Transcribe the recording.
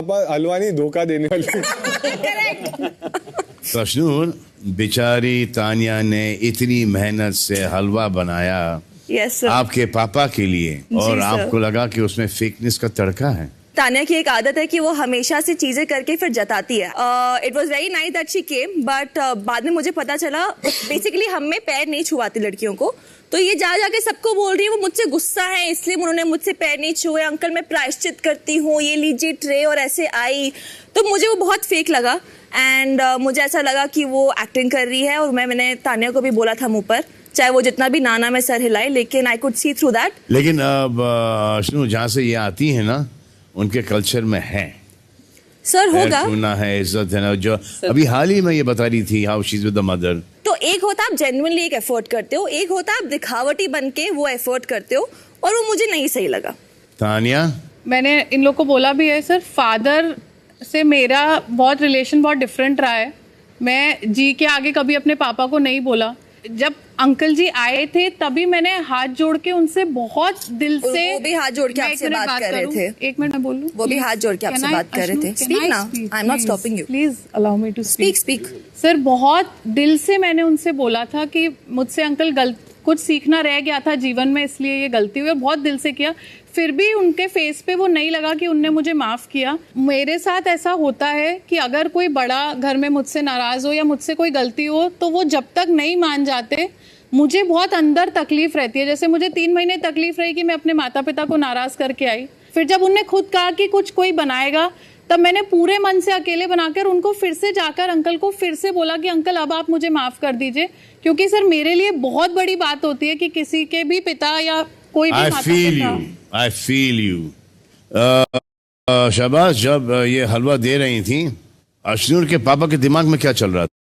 पापा हलवा नहीं धोखा देने वाले। तो अश्नूर, बेचारी तानिया ने इतनी मेहनत से हलवा बनाया यस सर। आपके पापा के लिए और सर। आपको लगा कि उसमें फेकनेस का तड़का है। तानिया की एक आदत है कि वो हमेशा से चीजें करके फिर जताती है। It was very nice that she came, but बाद में मुझे पता चला बेसिकली हम में पैर नहीं छुआती लड़कियों को, तो ये जा जाके सबको बोल रही है वो मुझसे गुस्सा है इसलिए उन्होंने मुझसे पैर नहीं छुए, अंकल मैं प्रायश्चित करती हूँ, ये लीजिए ट्रे, और ऐसे आई। तो मुझे वो बहुत फेक लगा एंड मुझे ऐसा लगा कि वो एक्टिंग कर रही है। और मैंने तानिया को भी बोला था मुंह पर, चाहे वो जितना भी नाना में सर हिलाए, लेकिन I could see through that. लेकिन अब अश्नूर, जहाँ से ये आती है ना, उनके कल्चर में है सर होगा छूना है, इज्जत है ना। जो अभी हाल ही में ये बता रही थी how she is with the mother. तो एक होता आप जेन्युइनली एक एफर्ट करते हो, एक होता आप दिखावटी बन के वो एफर्ट करते हो, और वो मुझे नहीं सही लगा। तानिया, मैंने इन लोग को बोला भी है सर, फादर से मेरा बहुत रिलेशन बहुत डिफरेंट रहा है। मैं जी के आगे कभी अपने पापा को नहीं बोला। जब अंकल जी आए थे तभी मैंने हाथ जोड़ के उनसे बहुत दिल से, वो भी हाथ जोड़ के आपसे बात कर रहे थे। एक मिनट मैं बोल लूं? वो भी हाथ जोड़ के आपसे बात कर रहे थे। स्पीक ना, I am not stopping you, please allow me to speak speak. Sir बहुत दिल से मैंने उनसे बोला था कि मुझसे अंकल कुछ सीखना रह गया था जीवन में, इसलिए ये गलती हुई, बहुत दिल से किया। फिर भी उनके फेस पे वो नहीं लगा कि उनने मुझे माफ किया। मेरे साथ ऐसा होता है कि अगर कोई बड़ा घर में मुझसे नाराज हो या मुझसे कोई गलती हो, तो वो जब तक नहीं मान जाते मुझे बहुत अंदर तकलीफ रहती है। जैसे मुझे 3 महीने तकलीफ रही कि मैं अपने माता पिता को नाराज करके आई। फिर जब उनने खुद कहा कि कुछ कोई बनाएगा, तब मैंने पूरे मन से अकेले बनाकर उनको फिर से जाकर अंकल को फिर से बोला कि अंकल अब आप मुझे माफ कर दीजिए, क्योंकि सर मेरे लिए बहुत बड़ी बात होती है कि किसी के भी पिता या कोई भी माता पिता। I feel you. शाबाश, जब ये हलवा दे रही थी, अश्नूर के पापा के दिमाग में क्या चल रहा था?